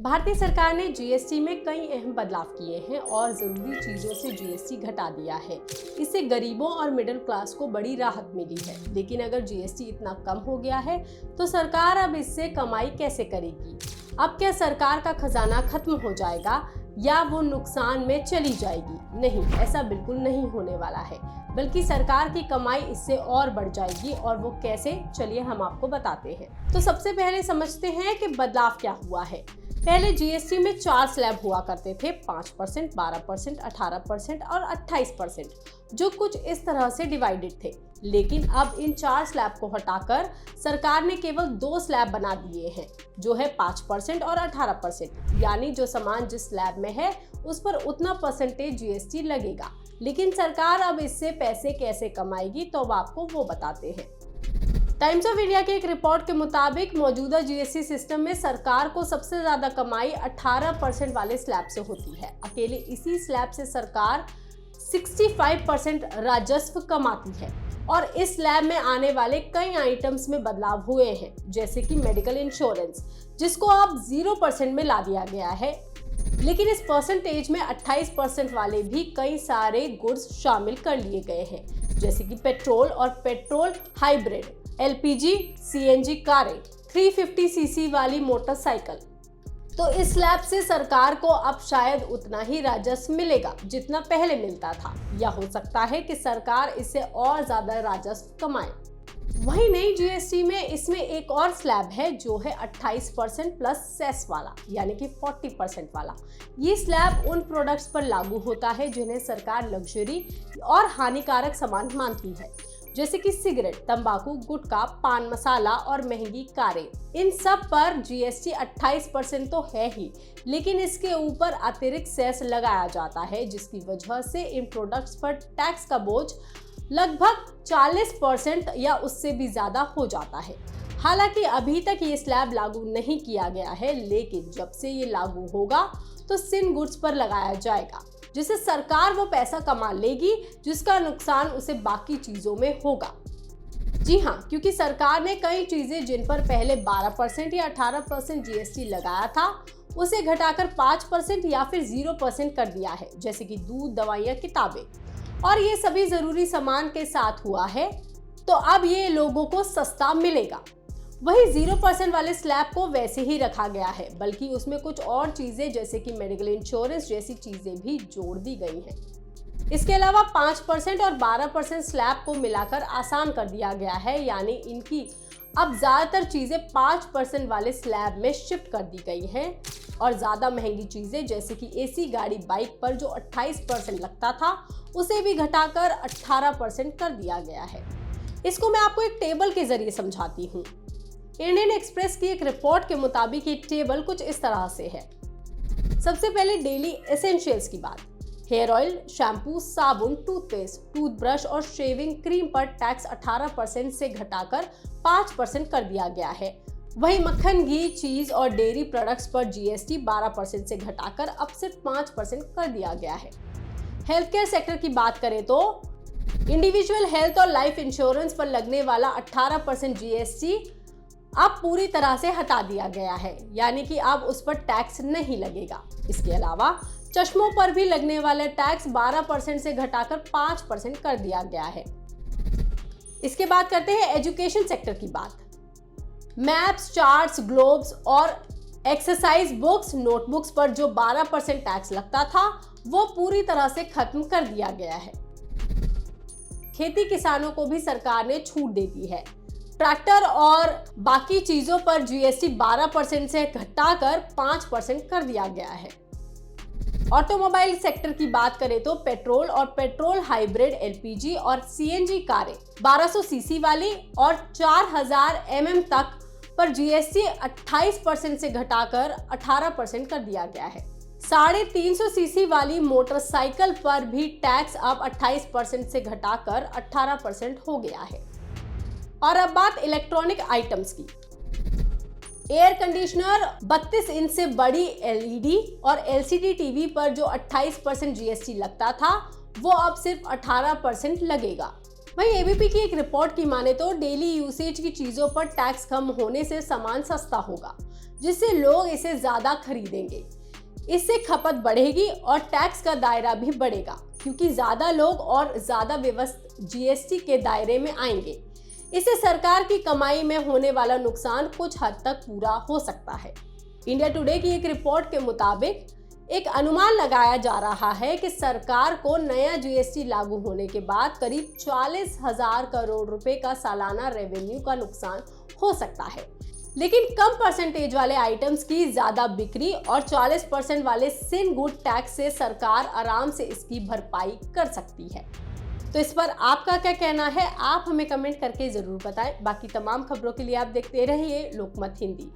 भारतीय सरकार ने जीएसटी में कई अहम बदलाव किए हैं और जरूरी चीजों से जीएसटी घटा दिया है। इससे गरीबों और मिडिल क्लास को बड़ी राहत मिली है। लेकिन अगर जीएसटी इतना कम हो गया है तो सरकार अब इससे कमाई कैसे करेगी? अब क्या सरकार का खजाना खत्म हो जाएगा या वो नुकसान में चली जाएगी? नहीं, ऐसा बिल्कुल नहीं होने वाला है, बल्कि सरकार की कमाई इससे और बढ़ जाएगी। और वो कैसे, चलिए हम आपको बताते हैं। तो सबसे पहले समझते हैं कि बदलाव क्या हुआ है। पहले जीएसटी में 4 स्लैब हुआ करते थे, 5%, 12%, 18% और 28%, जो कुछ इस तरह से डिवाइडेड थे। लेकिन अब इन 4 स्लैब को हटाकर सरकार ने केवल 2 स्लैब बना दिए हैं, जो है 5% और 18%। यानी जो सामान जिस स्लैब में है उस पर उतना परसेंटेज जीएसटी लगेगा। लेकिन सरकार अब इससे पैसे कैसे कमाएगी, तो अब आपको वो बताते हैं। टाइम्स ऑफ इंडिया की एक रिपोर्ट के मुताबिक मौजूदा जीएसटी सिस्टम में सरकार को सबसे ज्यादा कमाई 18% वाले स्लैब से होती है। अकेले इसी स्लैब से सरकार 65% राजस्व कमाती है। और इस स्लैब में आने वाले कई आइटम्स में बदलाव हुए हैं, जैसे कि मेडिकल इंश्योरेंस, जिसको अब 0% में ला दिया गया है। लेकिन इस परसेंटेज में 28% वाले भी कई सारे गुड्स शामिल कर लिए गए हैं, जैसे कि पेट्रोल और पेट्रोल हाइब्रिड, एलपीजी, सीएनजी कारें, 350 सीसी वाली मोटरसाइकिल। तो इस स्लैब से सरकार को अब शायद उतना ही राजस्व मिलेगा जितना पहले मिलता था, या हो सकता है कि सरकार इससे और ज्यादा राजस्व कमाए। वही नई जीएसटी में इसमें एक और स्लैब है, जो है 28% प्लस सेस वाला, यानी कि 40% वाला। ये स्लैब उन प्रोडक्ट्स पर लागू होता है जिन्हें सरकार लग्जरी और हानिकारक सामान मानती है, जैसे कि सिगरेट, तंबाकू, गुटखा, पान मसाला और महंगी कारें। इन सब पर जीएसटी 28% तो है ही, लेकिन इसके ऊपर अतिरिक्त सेस लगाया जाता है, जिसकी वजह से इन प्रोडक्ट्स पर टैक्स का बोझ लगभग 40% या उससे भी ज्यादा हो जाता है। हालांकि अभी तक ये स्लैब लागू नहीं किया गया है, लेकिन जब से ये लागू होगा तो सिन गुड्स पर लगाया जाएगा, जिससे सरकार वो पैसा कमा लेगी जिसका नुकसान उसे बाकी चीजों में होगा। जी हाँ, क्योंकि सरकार ने कई चीजें जिन पर पहले 12% या 18% जीएसटी लगाया था, उसे घटाकर 5% या फिर 0% कर दिया है, जैसे कि दूध, दवाइयाँ, किताबें। और ये सभी जरूरी सामान के साथ हुआ है, तो अब ये लोगों को सस्ता मिलेगा। वही 0% वाले स्लैब को वैसे ही रखा गया है, बल्कि उसमें कुछ और चीजें जैसे कि मेडिकल इंश्योरेंस जैसी चीजें भी जोड़ दी गई हैं। इसके अलावा 5% और 12% स्लैब को मिलाकर आसान कर दिया गया है, यानी इनकी अब ज्यादातर चीजें 5% वाले स्लैब में शिफ्ट कर दी गई हैं। और ज्यादा महंगी चीजें जैसे कि एसी गाड़ी, बाइक पर जो 28% लगता था, उसे भी घटाकर 18% कर दिया गया है। इसको मैं आपको एक टेबल के जरिए समझाती हूँ। इंडियन एक्सप्रेस की एक रिपोर्ट के मुताबिक ये टेबल कुछ इस तरह से है। सबसे पहले डेली एसेंशियल्स की बात। हेयर ऑयल, शैम्पू, साबुन, टूथपेस्ट, टूथब्रश और शेविंग क्रीम पर टैक्स 18% से घटाकर 5% कर दिया गया है। वहीं मक्खन, घी, चीज और डेयरी प्रोडक्ट्स पर जीएसटी 12% से घटाकर अब सिर्फ 5% कर दिया गया है। हेल्थ केयर सेक्टर की बात करें तो इंडिविजुअल हेल्थ और लाइफ इंश्योरेंस पर लगने वाला 18% जीएसटी अब पूरी तरह से हटा दिया गया है, यानी कि अब उस पर टैक्स नहीं लगेगा। इसके अलावा चश्मों पर भी लगने वाला टैक्स 12% से घटाकर 5% कर दिया गया है। इसके बाद करते हैं एजुकेशन सेक्टर की बात। मैप्स, चार्ट्स, ग्लोब्स और एक्सरसाइज बुक्स, नोटबुक्स पर जो 12% टैक्स लगता था, वो पूरी तरह से खत्म कर दिया गया है। खेती किसानों को भी सरकार ने छूट दे दी है। ट्रैक्टर और बाकी चीजों पर जीएसटी 12% से घटाकर 5% कर दिया गया है। ऑटोमोबाइल सेक्टर की बात करें तो पेट्रोल और पेट्रोल हाइब्रिड, एलपीजी और सीएनजी कारें 1200 सीसी वाली और 4000 mm तक पर जीएसटी 28% से घटाकर 18% कर दिया गया है। 350 सीसी वाली मोटरसाइकिल पर भी टैक्स अब 28% से घटाकर 18% हो गया है। और अब बात इलेक्ट्रॉनिक आइटम्स की। एयर कंडीशनर, 32 इंच से बड़ी एलईडी और एलसीडी टीवी पर जो 28% जीएसटी लगता था, वो अब सिर्फ 18% लगेगा। वहीं एबीपी की एक रिपोर्ट की माने तो डेली यूसेज की चीजों पर टैक्स कम होने से सामान सस्ता होगा। जिससे लोग इसे ज़्यादा खरीदेंगे। इससे खपत बढ़ेगी और टैक्स का दायरा भी बढ़ेगा, क्योंकि ज़्यादा लोग और ज़्यादा व्यवस्थित जीएसटी के दायरे में आएंगे। इससे सरकार की कमाई में होने वाला नुकसान कुछ हद तक पूरा हो सकता है। इंडिया टुडे की एक रिपोर्ट के मुताबिक एक अनुमान लगाया जा रहा है कि सरकार को नया जीएसटी लागू होने के बाद करीब 40,000 करोड़ रुपए का सालाना रेवेन्यू का नुकसान हो सकता है। लेकिन कम परसेंटेज वाले आइटम्स की ज्यादा बिक्री और 40% वाले सिन गुड टैक्स से सरकार आराम से इसकी भरपाई कर सकती है। तो इस पर आपका क्या कहना है, आप हमें कमेंट करके जरूर बताएं। बाकी तमाम खबरों के लिए आप देखते रहिए लोकमत हिंदी।